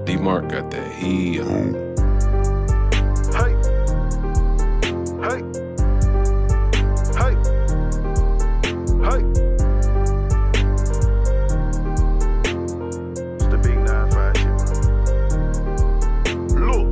D-Mark got that heel. Hey, hey, hey, hey. It's the big 9-5 shit, man. Look.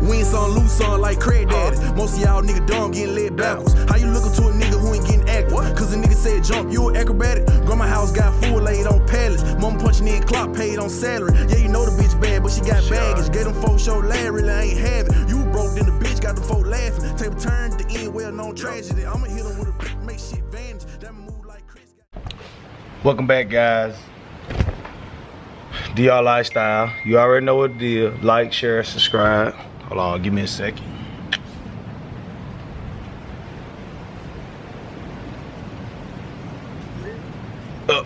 We ain't some loose on like Craig Daddy. Most of y'all nigga dumb getting led backwards. How you looking to a nigga who ain't getting active? Cause the nigga said jump, you acrobatic. Grandma house got full laid on pallets. Mama punching in clock paid on salary. Yeah, you know the bitch bad, but she got baggage. Gave them folks show lad, really ain't have it. You broke, then the bitch got the folk laughing. Table turn, the end well known tragedy. I'ma hit them with a make shit vanish. That move like Chris. Welcome back, guys. DR Lifestyle. You already know what the deal. Like, share, subscribe. Hold on, give me a second.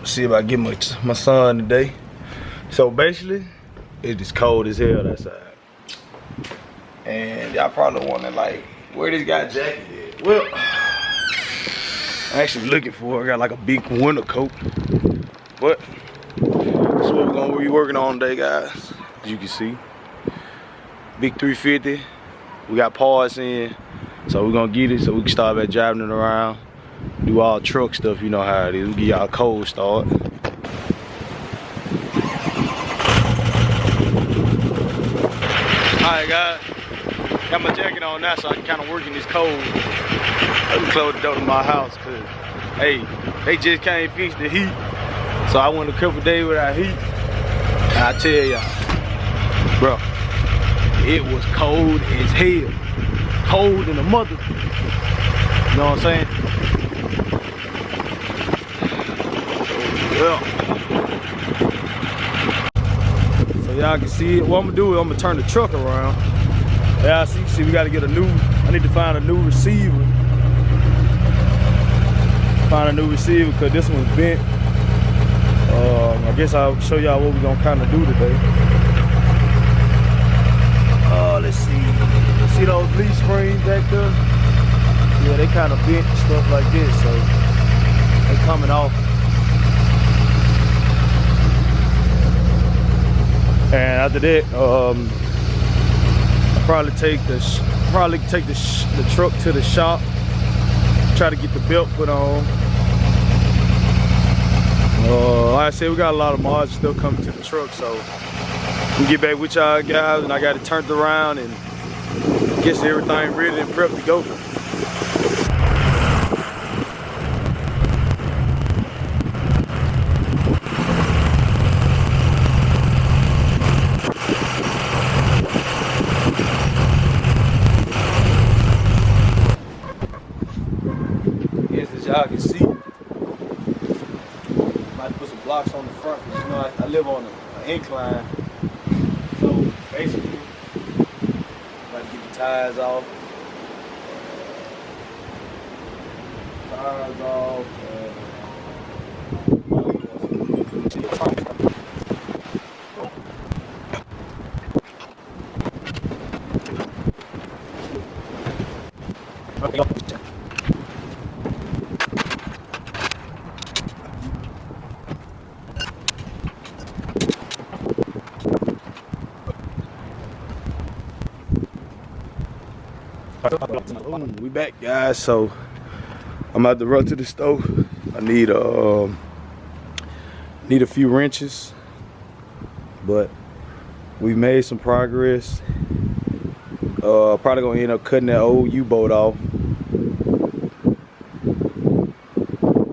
See if I get my son today. So basically, it is cold as hell outside. And y'all probably wondering like, where this guy jacket at? Well, I'm actually looking for it. I got like a big winter coat. But that's what we're gonna be working on today, guys. As you can see. Big 350. We got parts in. So we're gonna get it so we can start back driving it around. Do all truck stuff, you know how it is. We get y'all a cold start. Alright guys, got my jacket on now so I can kind of work in this cold. Let me close the door to my house cause, hey, they just can't fix the heat. So I went a couple days without heat. And I tell y'all, bro, it was cold as hell. Cold in the mother. You know what I'm saying? Yeah. So y'all can see it. What I'm gonna do is I'm gonna turn the truck around. Yeah, see we gotta get a new, I need to find a new receiver. Find a new receiver because this one's bent. I guess I'll show y'all what we're gonna kinda do today. Let's see. See those leaf springs back there? Yeah, they kinda bent and stuff like this, so they coming off. And after that, I'll probably take the truck to the shop. Try to get the belt put on. Like I said, we got a lot of mods still coming to the truck, so we get back with y'all guys, and I got it turned around and get everything ready and prepped to go. Y'all can see, might put some blocks on the front because you know I live on an incline. So basically, about to get the tires off. Tires off. We back, guys. So I'm about to run to the stove. I need a few wrenches, but we made some progress. Probably gonna end up cutting that old U-boat off.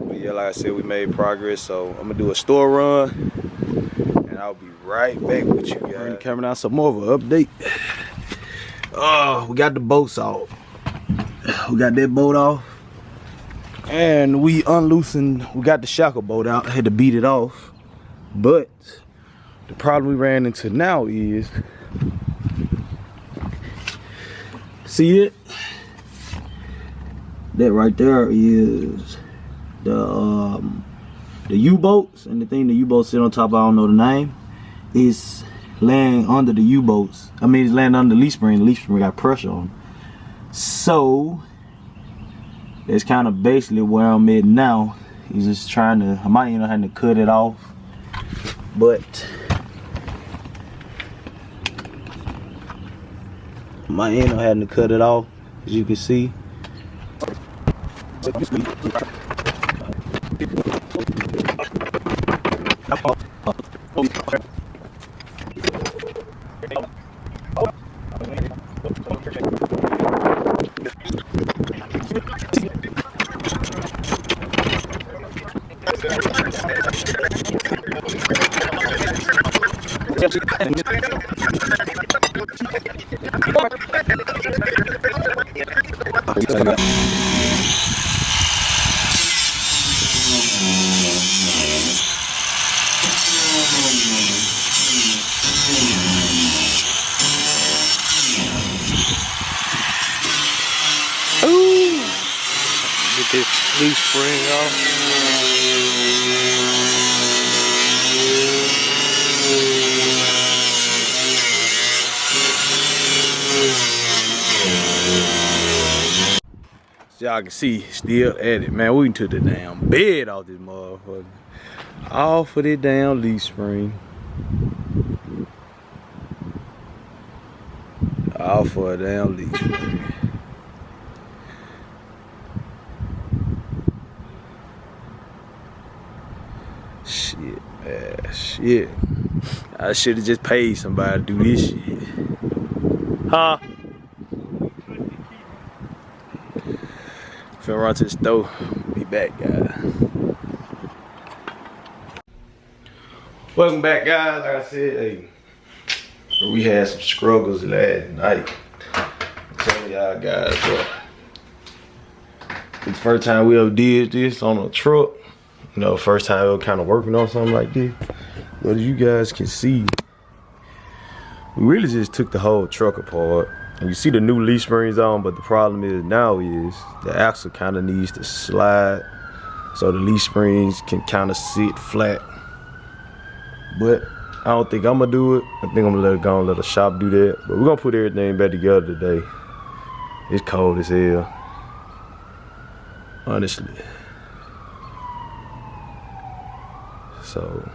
But yeah, like I said, we made progress. So I'm gonna do a store run, and I'll be right back with you guys. Coming out some more of an update. We got the boats off. We got that boat off. And we unloosened, we got the shackle boat out. I had to beat it off. But the problem we ran into now is, see it? That right there is the U-boats, and the thing the U-boats sit on top of, I don't know the name, is laying under the U-boats. I mean, it's laying under the leaf spring. The leaf spring got pressure on it. So that's kind of basically where I'm at now. He's just trying to, I might end up having to cut it off, but My end, I'm having to cut it off, as you can see. Get this leaf spring off. So y'all can see, still at it, man. We took the damn bed off this motherfucker. All for this damn leaf spring. All for a damn leaf spring. Shit, man, shit. I should have just paid somebody to do this shit. Huh? Finna run to the store. Be back, guys. Welcome back, guys. Like I said, hey, we had some struggles last night. I'm telling y'all guys, bro. It's the first time we ever did this on a truck. You know, first time we were kind of working on something like this. But as you guys can see, we really just took the whole truck apart. And you see the new leaf springs on, but the problem is now is the axle kind of needs to slide so the leaf springs can kind of sit flat. But I don't think I'm gonna do it. I think I'm gonna let it go and let the shop do that. But we're gonna put everything back together today. It's cold as hell, honestly. So,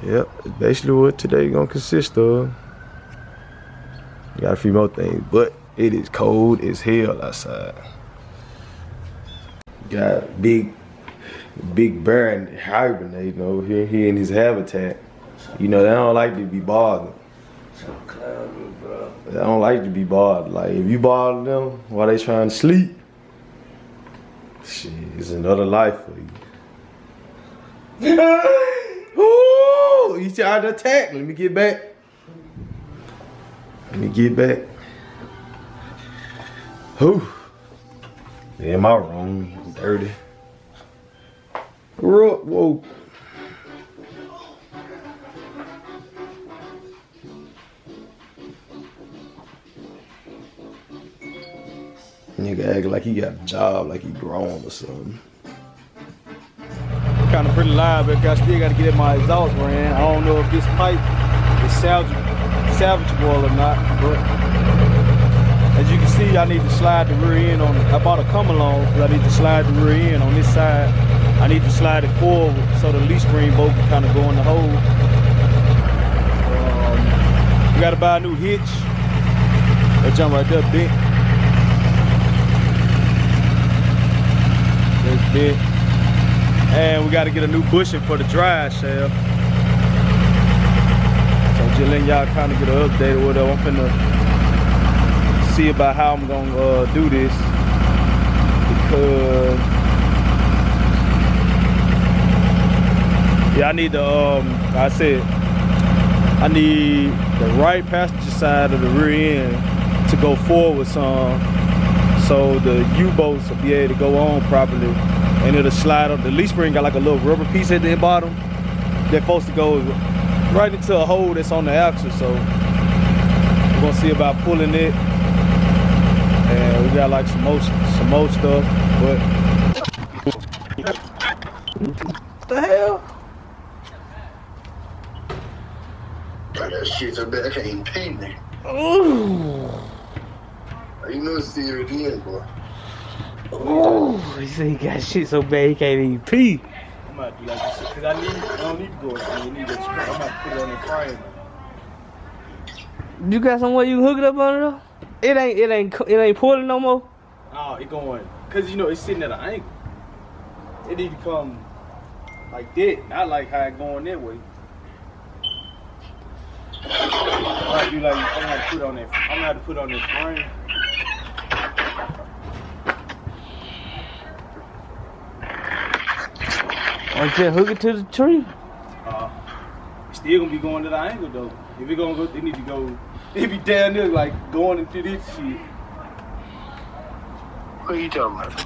yep, it's basically what today gonna consist of. Got a few more things, but it is cold as hell outside. Got big bear hibernating over here. He in his habitat. You know, they don't like to be bothered. They don't like to be bothered. Like, if you bother them while they trying to sleep, shit, it's another life for you. Ooh, he tried to attack. Let me get back. Let me get back. Whew. Yeah, my room dirty. Whoa. Nigga act like he got a job, like he grown or something. Kind of pretty live, but I still got to get my exhaust ran. I don't know if this pipe is salvageable or not, but as you can see, I need to slide the rear end on it. I bought a come along because I need to slide the rear end on this side. I need to slide it forward so the leaf spring bolt can kind of go in the hole. We got to buy a new hitch. That jump right there, bent. That's bent. And we got to get a new bushing for the drive shaft. So just letting y'all kind of get an update or whatever. I'm finna see about how I'm gonna do this, because yeah, I need the I said I need the right passenger side of the rear end to go forward some, so the U-bolts will be able to go on properly. And it'll slide up. The leaf spring got like a little rubber piece at the bottom that's supposed to go right into a hole that's on the axle. So we're gonna see about pulling it. And we got like some more stuff, but what the hell? That shit so bad I can't even pee me. Ooh. You know it's still again, boy. Oh, he said he got shit so bad he can't even pee. I'm about to do like this because I don't need to go. I need to I'm about to put it on the frame. You got somewhere you can hook it up under though? It ain't pulling no more. Oh, it going, cause you know it's sitting at an angle. It need to come like that, not like how it going that way. Like you like, I'm gonna have to put on that. I'm gonna have to put on that frame. I just hook it to the tree. It's still gonna be going to the angle though. If it gonna go, it need to go. It be down there like going into this shit. What are you talking about?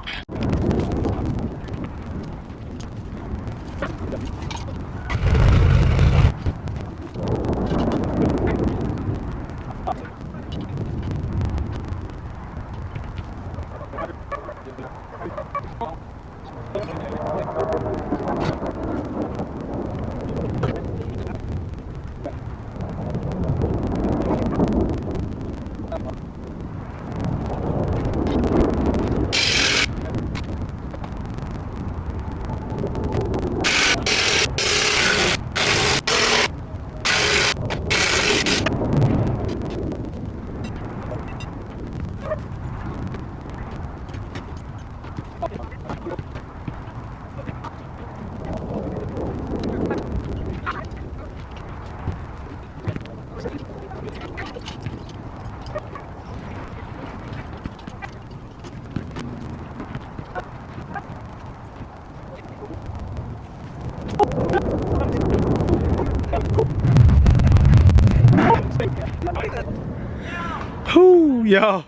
Whoo, y'all.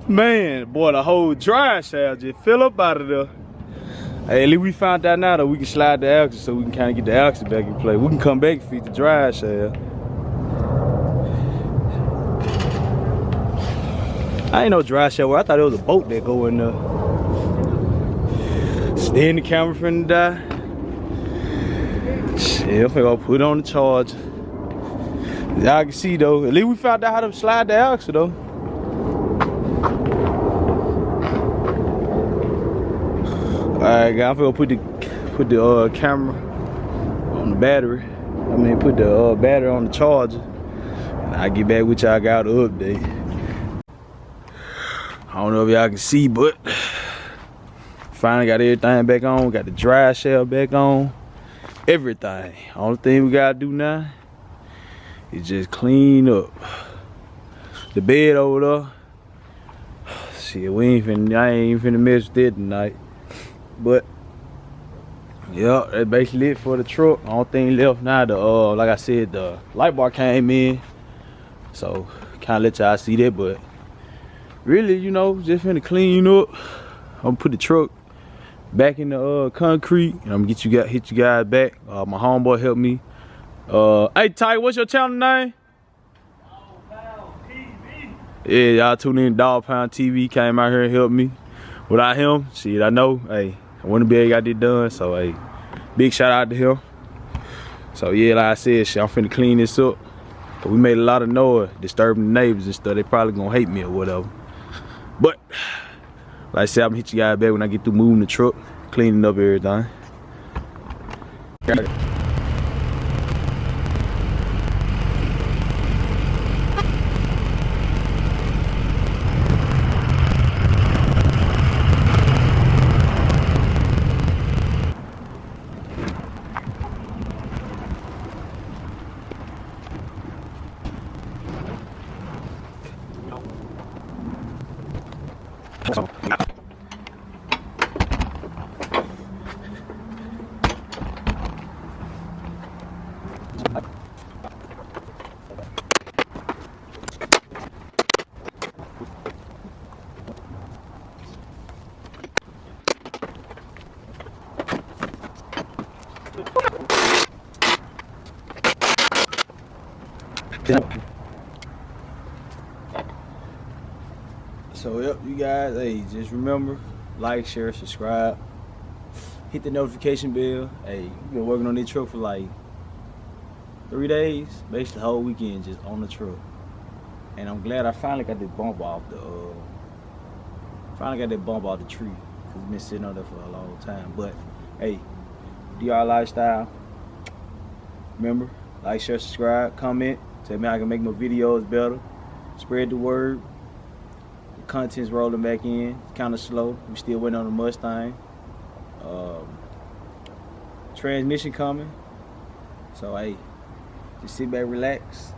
Man, boy, the whole dry shaft just fell up out of there. Hey, at least we found out now that we can slide the axle so we can kind of get the axle back in play. We can come back and feed the dry shaft. I ain't no dry shaft. I thought it was a boat that go in there. Stand the camera finna die. Shit, I'm finna go put it on the charge. Y'all can see though, at least we found out how to slide the axle though. Alright guys, I'm finna put the camera on the battery. I mean put the battery on the charger. And I'll get back with y'all, got an update. I don't know if y'all can see, but finally got everything back on. Got the dry shaft back on. Everything. Only thing we gotta do now is just clean up the bed over there. Shit, I ain't finna mess with it tonight. But yeah, that's basically it for the truck. Only thing left now, like I said, the light bar came in, so kind of let y'all see that. But really, you know, just finna clean up. I'm gonna put the truck back in the concrete, and I'm gonna hit you guys back. My homeboy helped me. Hey Ty, what's your channel name? Dog Pound TV. Yeah, y'all tune in. Dog Pound TV came out here and helped me. Without him, shit, I know, hey, I wouldn't be able to get this done. So, hey, big shout out to him. So, yeah, like I said, shit, I'm finna clean this up. Cause we made a lot of noise, disturbing the neighbors and stuff. They probably gonna hate me or whatever. But, like I said, I'm gonna hit you guys back when I get through moving the truck, cleaning up everything. Got it. So yep, you guys, hey, just remember, like, share, subscribe, hit the notification bell. Hey, we've been working on this truck for like 3 days, basically the whole weekend just on the truck. And I'm glad I finally got that bump off the tree, cause it's been sitting on there for a long time. But hey, DR Lifestyle, remember, like, share, subscribe, comment. Tell me how I can make my videos better. Spread the word. The content's rolling back in. It's kind of slow. We still waiting on the Mustang. Transmission coming. So hey, just sit back, relax.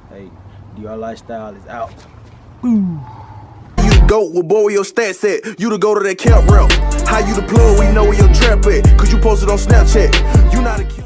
Hey, DR Lifestyle is out. You the GOAT, well boy where your stats at? You the go to that camp rep. How you the plug, we know where your trap at. Cause you posted on Snapchat. You not a kid.